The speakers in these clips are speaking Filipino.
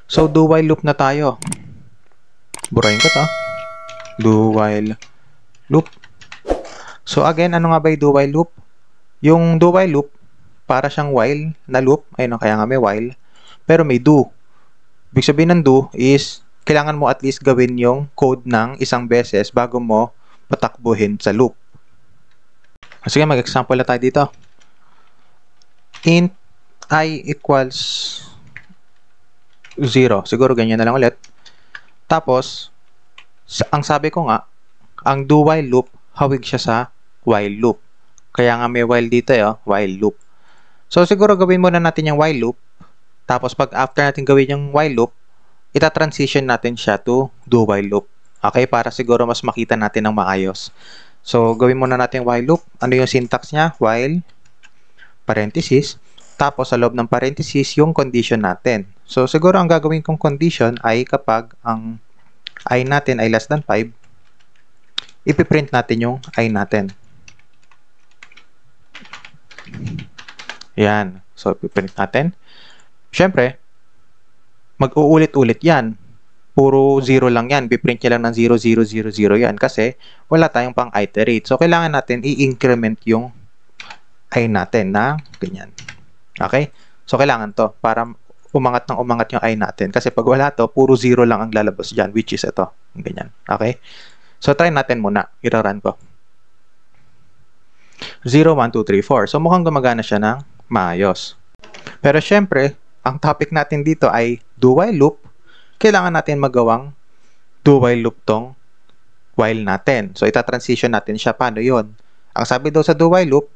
So, do while loop na tayo. Burahin ko to. Do while loop. So, again, ano nga ba yung do while loop? Yung do while loop, para siyang while na loop. Ayun, kaya nga may while. Pero may do. Ibig sabihin ng do is, kailangan mo at least gawin yung code ng isang beses bago mo patakbuhin sa loop. Sige, mag-example na tayo dito. Int I equals 0. Siguro ganyan na lang ulit. Tapos, ang sabi ko nga, ang do while loop, hawig siya sa while loop. Kaya nga may while dito, while loop. So, siguro gawin muna natin yung while loop. Tapos, pag after natin gawin yung while loop, ita-transition natin siya to do while loop. Okay? Para siguro mas makita natin ng maayos. So, gawin muna natin while loop. Ano yung syntax niya? While, parenthesis. Tapos, sa loob ng parenthesis, yung condition natin. So, siguro ang gagawin kong condition ay kapag ang I natin ay less than 5, ipiprint natin yung I natin. Yan. So, ipiprint natin. Siyempre, mag-uulit-ulit yan. Puro 0 lang yan. Biprint niya lang ng 0, 0, 0, 0 yan. Kasi, wala tayong pang iterate. So, kailangan natin i-increment yung I natin na ganyan. Okay? So, kailangan to para umangat ng umangat yung I natin. Kasi pag wala to, puro 0 lang ang lalabas dyan, which is ito. Ganyan. Okay? So, try natin muna. Ira-run ko. 0, 1, 2, 3, 4. So, mukhang gumagana siya ng maayos. Pero, syempre, ang topic natin dito ay do while loop. Kailangan natin magawang do while loop tong while natin. So, ita-transition natin siya. Paano yun? Ang sabi daw sa do while loop,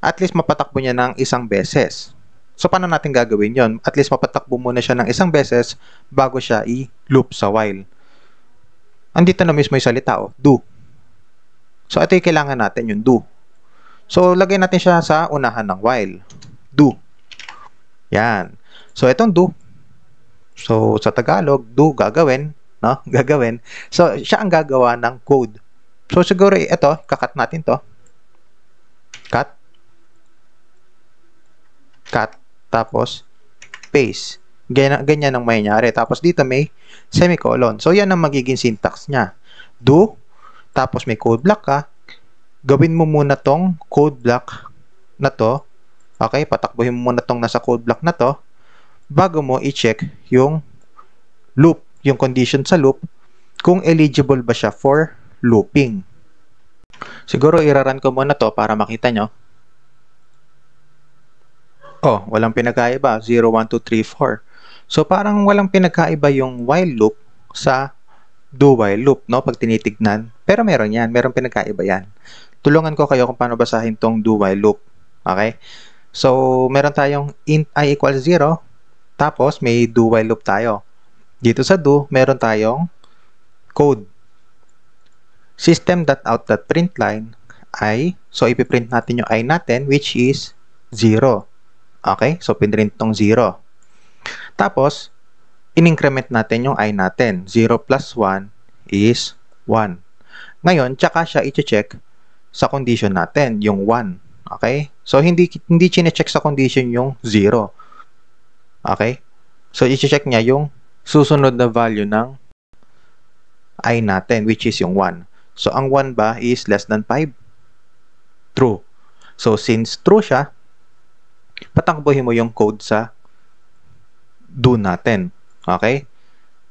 at least mapatakbo niya ng isang beses. So, paano natin gagawin yon? At least mapatakbo muna siya ng isang beses bago siya i-loop sa while. Andito na mismo yung salita, do. So, ito yung kailangan natin, yung do. So, lagay natin siya sa unahan ng while. Do. Yan. So, itong do. So, sa Tagalog, do, gagawin. No? Gagawin. So, siya ang gagawa ng code. So, siguro ito, kakat natin to. Cut. Cut. Tapos, paste. Ganyan ang mangyayari. Tapos, dito may semicolon. So, yan ang magiging syntax niya. Do. Tapos, may code block ka. Gawin mo muna tong code block na to. Okay? Patakbuhin mo muna tong nasa code block na to bago mo i-check yung loop, yung condition sa loop, kung eligible ba siya for looping. Siguro iraran ko muna to para makita nyo. Oh, walang pinagkaiba. 0, 1, 2, 3, 4. So, parang walang pinagkaiba yung while loop sa do while loop, no? Pag tinitignan. Pero meron yan. Meron pinagkaiba yan. Tulungan ko kayo kung paano basahin tong do while loop. Okay? So, meron tayong int I equals 0. Tapos, may do while loop tayo. Dito sa do, meron tayong code. System.out.println I. So, ipiprint natin yung I natin, which is 0. Okay? So, pinrint tong 0. Tapos, in-increment natin yung I natin. 0 plus 1 is 1. Ngayon, tsaka siya i-check sa condition natin, yung 1. Okay? So, hindi chine-check sa condition yung 0. Okay? So, i-check niya yung susunod na value ng I natin, which is yung 1. So, ang 1 ba is less than 5? True. So, since true siya, patakbuhin mo yung code sa do natin. Okay?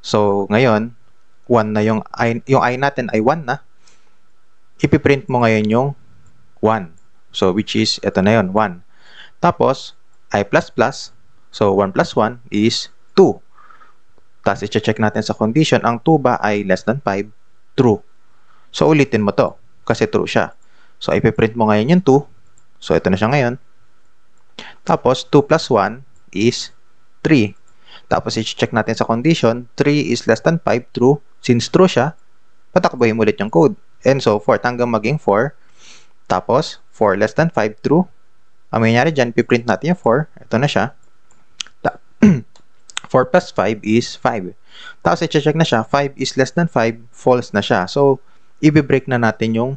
So, ngayon, 1 na yung I natin ay 1 na. Ipiprint mo ngayon yung 1. So, which is, ito na yun, 1. Tapos, I++. So, 1 plus 1 is 2. Tapos, i-check natin sa condition, ang 2 ba ay less than 5? True. So, ulitin mo to kasi true siya. So, ipiprint mo ngayon yung 2. So, ito na siya ngayon. Tapos, 2 plus 1 is 3. Tapos, i-check natin sa condition, 3 is less than 5, true. Since true siya, patakbuhin mo ulit yung code. And so forth, hanggang maging 4. Tapos, 4 less than 5, true. Ang mangyayari dyan, piprint natin yung 4. Ito na siya. 4 plus 5 is 5. Tapos, i-check na siya, 5 is less than 5, false na siya. So, i-break na natin yung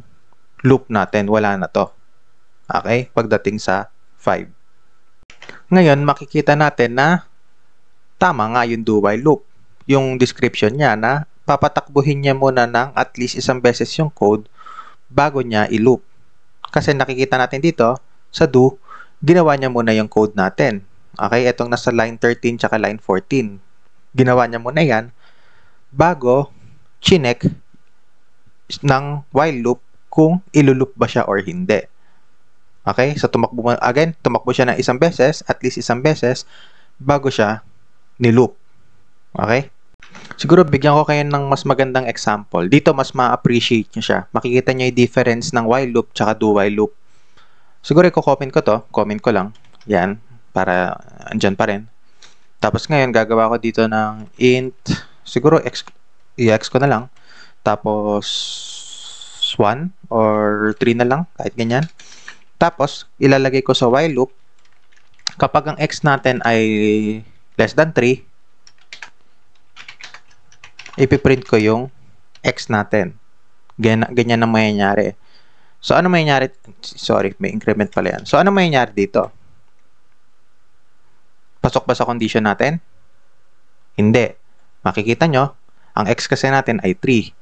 loop natin. Wala na to. Okay? Pagdating sa 5. Ngayon, makikita natin na tama nga yung do while loop. Yung description niya na papatakbuhin niya muna ng at least isang beses yung code bago niya i-loop. Kasi nakikita natin dito, sa do, ginawa niya muna yung code natin. Okay, itong nasa line 13 tsaka line 14. Ginawa niya muna yan bago chinek ng while loop kung ilulup ba siya or hindi. Okay, so tumakbo siya ng isang beses, at least isang beses, bago siya niloop. Okay? Siguro bigyan ko kayo ng mas magandang example. Dito mas ma-appreciate nyo siya. Makikita nyo yung difference ng while loop tsaka do while loop. Siguro i-comment ko to. Comment ko lang. Yan. Para andyan pa rin. Tapos ngayon gagawa ko dito ng int. Siguro i-x ko na lang. Tapos 1 or 3 na lang. Kahit ganyan. Tapos ilalagay ko sa while loop. Kapag ang x natin ay less than 3, ipiprint ko yung x natin. Ganyan ang mangyayari. So, ano mangyayari? Sorry, may increment pala yan. So, ano mangyayari dito? Pasok ba sa condition natin? Hindi. Makikita nyo, ang x kasi natin ay 3.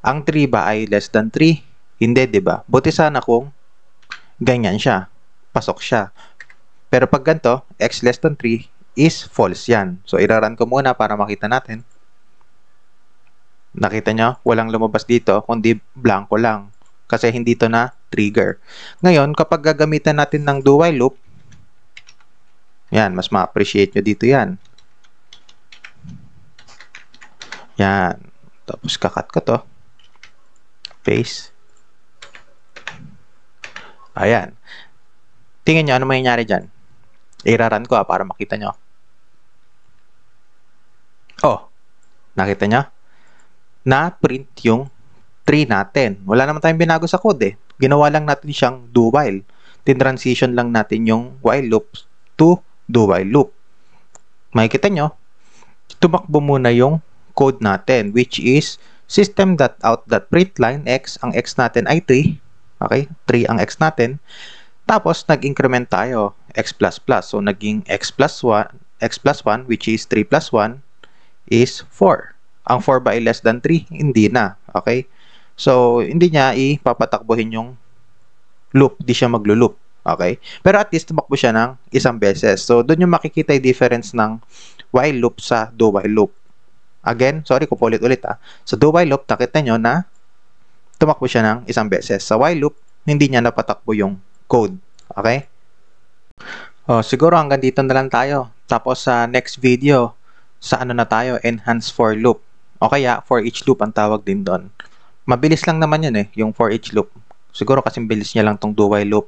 Ang 3 ba ay less than 3? Hindi, di ba? Buti sana kung ganyan siya. Pasok siya. Pero pag ganito, x less than 3 is false yan. So, iraran ko muna para makita natin. Nakita nyo, walang lumabas dito, kundi blanco lang. Kasi hindi to na trigger. Ngayon, kapag gagamitan natin ng do while loop, yan, mas ma-appreciate nyo dito yan. Yan. Tapos kakat ko to. Paste. Ayan. Tingnan nyo, ano mangyayari dyan? Iraran ko para makita nyo. Oh, nakita nyo? Na-print yung 3 natin. Wala naman tayong binago sa code eh. Ginawa lang natin siyang do while. Tin-transition lang natin yung while loop to do while loop. Makikita nyo, tumakbo muna yung code natin, which is system.out.println x. Ang x natin ay 3. Okay? 3 ang x natin. Tapos, nag-increment tayo, x++. So, naging x plus 1, which is 3 plus 1, is 4. Ang 4 ba ay less than 3? Hindi na. Okay? So, hindi niya ipapatakbuhin yung loop. Di siya maglo-loop. Okay? Pero at least, tumakbo siya ng isang beses. So, doon yung makikita yung difference ng while loop sa do while loop. Again, sorry ko po ulit-ulit ah. Sa do while loop, nakita nyo na tumakbo siya ng isang beses. Sa while loop, hindi niya napatakbo yung code. Okay? Siguro hanggang dito na lang tayo. Tapos sa next video, sa ano na tayo, enhance for loop. O kaya, for each loop ang tawag din doon. Mabilis lang naman yun eh, yung for each loop. Siguro kasing bilis niya lang tong do while loop.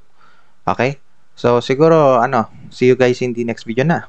Okay? So, siguro, see you guys in the next video na.